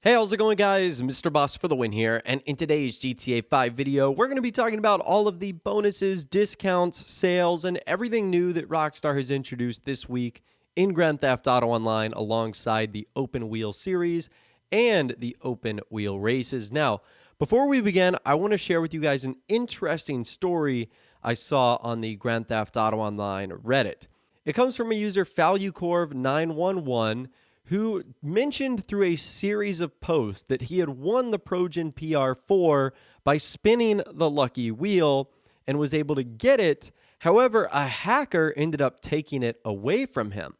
Hey, how's it going, guys? Mr. Boss for the win here, and in today's GTA 5 video, we're going to be talking about all of the bonuses, discounts, sales, and everything new that Rockstar has introduced this week in Grand Theft Auto Online alongside the Open Wheel series and the Open Wheel races. Now, before we begin, I want to share with you guys an interesting story I saw on the Grand Theft Auto Online Reddit. It comes from a user, FaluCorv911, who mentioned through a series of posts that he had won the Progen PR4 by spinning the lucky wheel and was able to get it. However, a hacker ended up taking it away from him.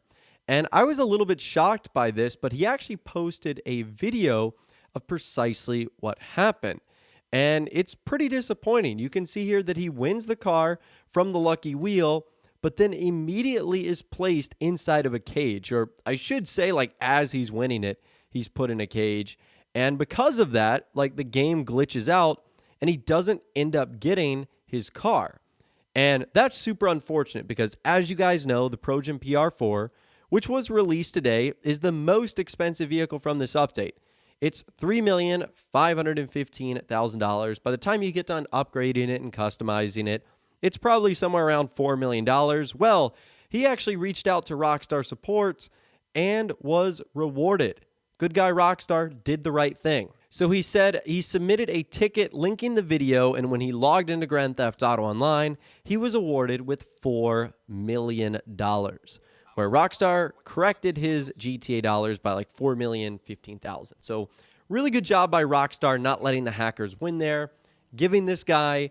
And I was a little bit shocked by this, but he actually posted a video of precisely what happened. And it's pretty disappointing. You can see here that he wins the car from the lucky wheel, but then immediately is placed inside of a cage, or I should say, like, as he's winning it, he's put in a cage. And because of that, like, the game glitches out and he doesn't end up getting his car. And that's super unfortunate because, as you guys know, the Progen PR4, which was released today, is the most expensive vehicle from this update. It's $3,515,000. By the time you get done upgrading it and customizing it, it's probably somewhere around $4 million. Well, he actually reached out to Rockstar support and was rewarded. Good guy Rockstar did the right thing. So he said he submitted a ticket linking the video, and when he logged into Grand Theft Auto Online, he was awarded with $4 million, where Rockstar corrected his GTA dollars by like $4,015,000. So really good job by Rockstar not letting the hackers win there, giving this guy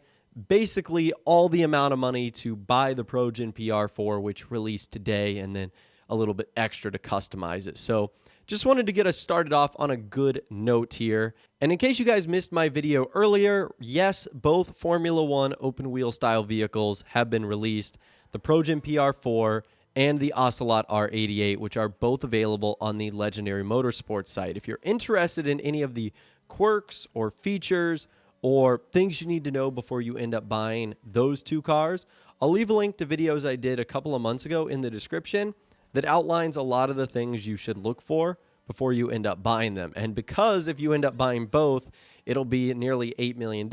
basically all the amount of money to buy the Progen PR4, which released today, and then a little bit extra to customize it. So just wanted to get us started off on a good note here. And in case you guys missed my video earlier, yes, both Formula One open wheel style vehicles have been released, the Progen PR4 and the Ocelot R88, which are both available on the Legendary Motorsports site. If you're interested in any of the quirks or features or things you need to know before you end up buying those two cars, I'll leave a link to videos I did a couple of months ago in the description that outlines a lot of the things you should look for before you end up buying them. And because if you end up buying both, it'll be nearly $8 million,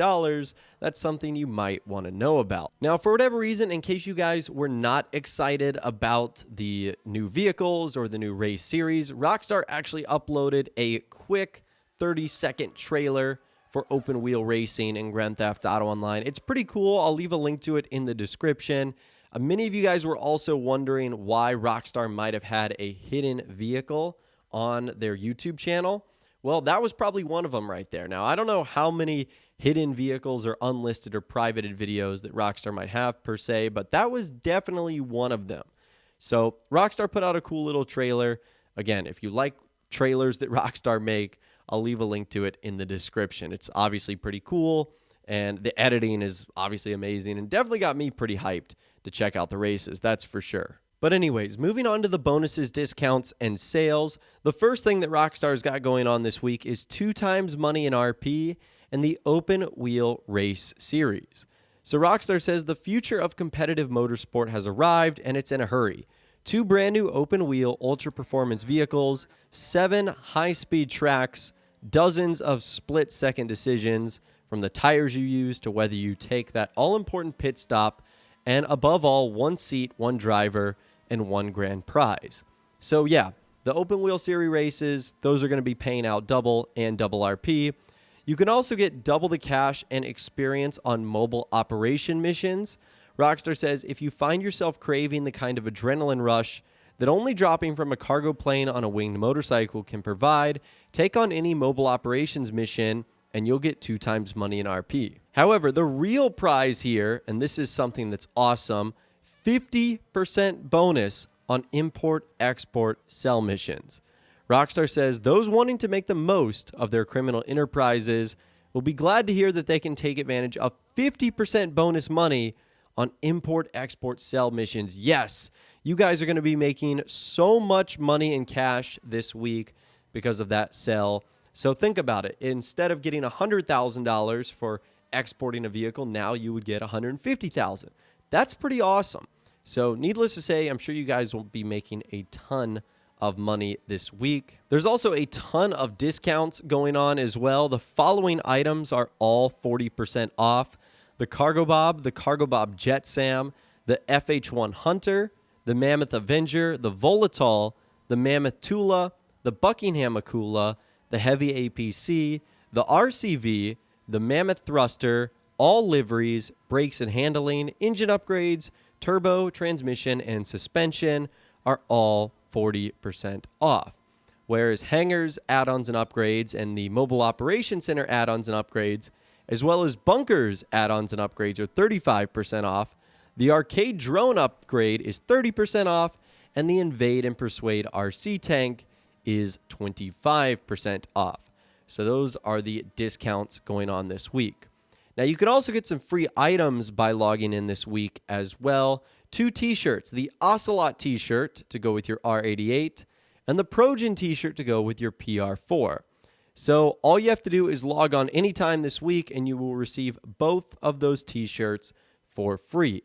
that's something you might want to know about. Now, for whatever reason, in case you guys were not excited about the new vehicles or the new race series, Rockstar actually uploaded a quick 30-second trailer for open wheel racing in Grand Theft Auto Online. It's pretty cool. I'll leave a link to it in the description. Many of you guys were also wondering why Rockstar might have had a hidden vehicle on their YouTube channel. Well, that was probably one of them right there. Now, I don't know how many hidden vehicles or unlisted or privated videos that Rockstar might have per se, but that was definitely one of them. So Rockstar put out a cool little trailer. Again, if you like trailers that Rockstar make, I'll leave a link to it in the description. It's obviously pretty cool, and the editing is obviously amazing and definitely got me pretty hyped to check out the races, that's for sure. But anyways, moving on to the bonuses, discounts, and sales, the first thing that Rockstar's got going on this week is 2 times money in RP and the Open Wheel Race series. So Rockstar says the future of competitive motorsport has arrived, and it's in a hurry. 2 brand new open wheel ultra performance vehicles, 7 high-speed tracks, dozens of split-second decisions from the tires you use to whether you take that all-important pit stop, and above all, 1 seat, 1 driver, and 1 grand prize. So yeah, the open wheel series races, those are going to be paying out double and double RP. You can also get double the cash and experience on mobile operation missions. Rockstar says if you find yourself craving the kind of adrenaline rush that only dropping from a cargo plane on a winged motorcycle can provide, take on any mobile operations mission and you'll get 2 times money in RP. However, the real prize here, and this is something that's awesome, 50% bonus on import-export sell missions. Rockstar says those wanting to make the most of their criminal enterprises will be glad to hear that they can take advantage of 50% bonus money on import-export sell missions. Yes, you guys are going to be making so much money in cash this week because of that sell. So think about it. Instead of getting $100,000 for exporting a vehicle, now you would get $150,000. That's pretty awesome. So needless to say, I'm sure you guys will be making a ton of money this week. There's also a ton of discounts going on as well. The following items are all 40% off: the Cargo Bob Jet Sam, the FH1 Hunter, the Mammoth Avenger, the Volatile, the Mammoth Tula, the Buckingham Akula, the Heavy APC, the RCV, the Mammoth Thruster, all liveries, brakes and handling, engine upgrades, turbo, transmission, and suspension are all 40% off. Whereas hangars, add-ons, and upgrades, and the Mobile Operations Center add-ons and upgrades, as well as bunkers add-ons and upgrades, are 35% off. The arcade drone upgrade is 30% off, and the Invade and Persuade RC tank is 25% off. So those are the discounts going on this week. Now, you can also get some free items by logging in this week as well. 2 t-shirts: the Ocelot t-shirt to go with your R88 and the Progen t-shirt to go with your PR4. So all you have to do is log on anytime this week and you will receive both of those t-shirts for free.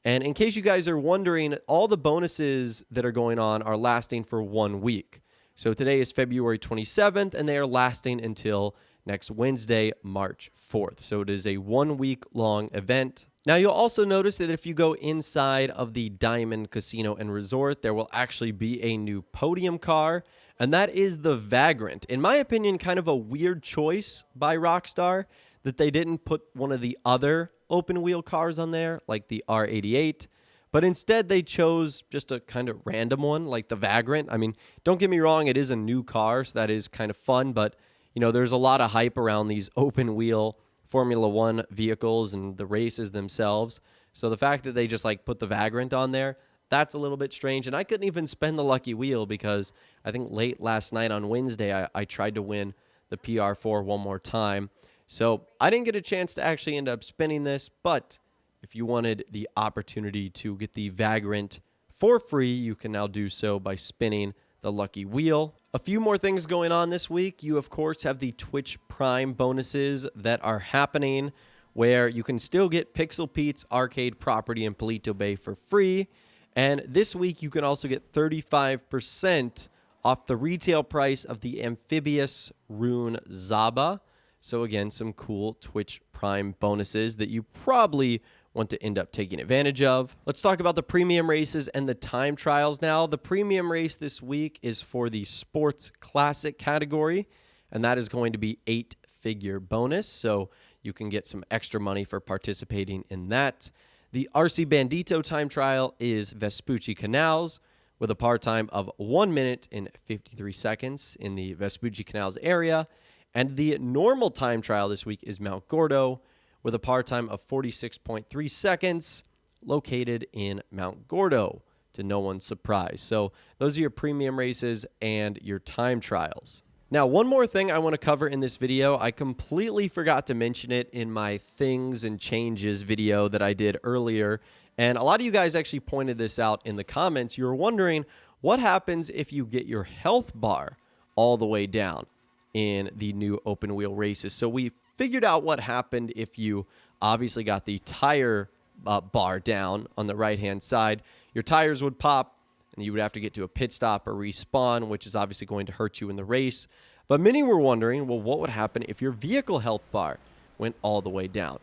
And in case you guys are wondering, all the bonuses that are going on are lasting for 1 week. So today is February 27th, and they are lasting until next Wednesday, March 4th. So it is a 1-week-long event. Now, you'll also notice that if you go inside of the Diamond Casino and Resort, there will actually be a new podium car, and that is the Vagrant. In my opinion, kind of a weird choice by Rockstar that they didn't put one of the other open-wheel cars on there, like the R88, but instead they chose just a kind of random one, like the Vagrant. I mean, don't get me wrong, it is a new car, so that is kind of fun, but you know, there's a lot of hype around these open-wheel Formula One vehicles and the races themselves. So the fact that they just like put the Vagrant on there, that's a little bit strange. And I couldn't even spin the lucky wheel because I think late last night on Wednesday, I tried to win the PR4 one more time. So I didn't get a chance to actually end up spinning this, but if you wanted the opportunity to get the Vagrant for free, you can now do so by spinning the lucky wheel. A few more things going on this week. You, of course, have the Twitch Prime bonuses that are happening, where you can still get Pixel Pete's arcade property in Palito Bay for free. And this week, you can also get 35% off the retail price of the Amphibious Rune Zaba. So again, some cool Twitch Prime bonuses that you probably want to end up taking advantage of. Let's talk about the premium races and the time trials now. The premium race this week is for the Sports Classic category, and that is going to be 8-figure bonus, so you can get some extra money for participating in that. The RC Bandito time trial is Vespucci Canals with a par time of 1 minute and 53 seconds in the Vespucci Canals area, and the normal time trial this week is Mount Gordo with a par time of 46.3 seconds, located in Mount Gordo, to no one's surprise. So those are your premium races and your time trials. Now, one more thing I want to cover in this video. I completely forgot to mention it in my things and changes video that I did earlier, and a lot of you guys actually pointed this out in the comments. You were wondering what happens if you get your health bar all the way down in the new open wheel races. So we figured out what happened if you obviously got the tire bar down on the right-hand side. Your tires would pop, and you would have to get to a pit stop or respawn, which is obviously going to hurt you in the race. But many were wondering, well, what would happen if your vehicle health bar went all the way down?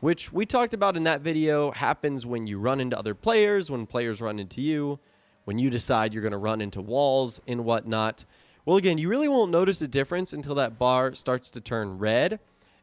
Which we talked about in that video happens when you run into other players, when players run into you, when you decide you're going to run into walls and whatnot. Well, again, you really won't notice a difference until that bar starts to turn red.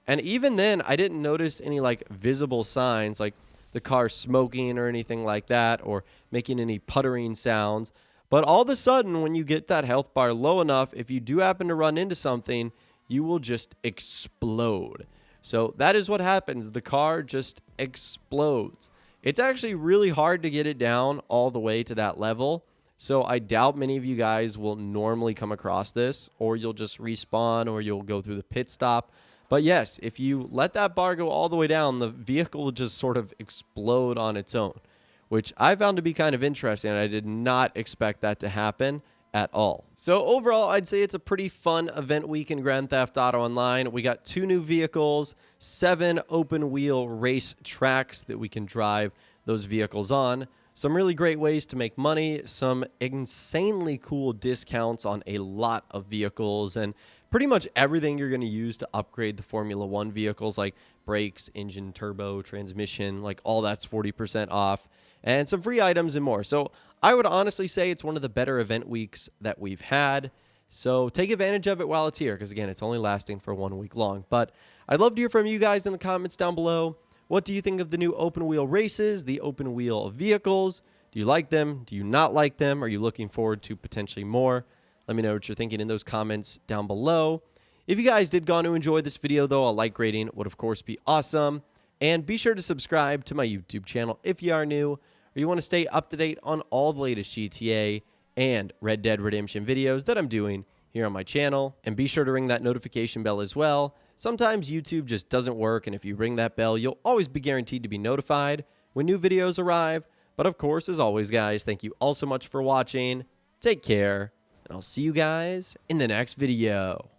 And even then, I didn't notice any like visible signs like the car smoking or anything like that, or making any puttering sounds. But all of a sudden, when you get that health bar low enough, if you do happen to run into something, you will just explode. So that is what happens. The car just explodes. It's actually really hard to get it down all the way to that level. So I doubt many of you guys will normally come across this, or you'll just respawn, or you'll go through the pit stop. But yes, if you let that bar go all the way down, the vehicle will just sort of explode on its own, which I found to be kind of interesting. I did not expect that to happen at all. So overall, I'd say it's a pretty fun event week in Grand Theft Auto Online. We got 2 new vehicles, 7 open wheel race tracks that we can drive those vehicles on. some really great ways to make money, some insanely cool discounts on a lot of vehicles, and pretty much everything you're going to use to upgrade the Formula One vehicles, like brakes, engine, turbo, transmission, like all that's 40% off, and some free items and more. So I would honestly say it's one of the better event weeks that we've had. So take advantage of it while it's here, because again, it's only lasting for 1 week long. But I'd love to hear from you guys in the comments down below. What do you think of the new open wheel races, the open wheel vehicles? Do you like them? Do you not like them? Are you looking forward to potentially more? Let me know what you're thinking in those comments down below. If you guys did go on to enjoy this video, though, a like rating would, of course, be awesome. And be sure to subscribe to my YouTube channel if you are new, or you want to stay up to date on all the latest GTA and Red Dead Redemption videos that I'm doing here on my channel. And be sure to ring that notification bell as well. Sometimes YouTube just doesn't work, and if you ring that bell, you'll always be guaranteed to be notified when new videos arrive. But of course, as always, guys, thank you all so much for watching. Take care, and I'll see you guys in the next video.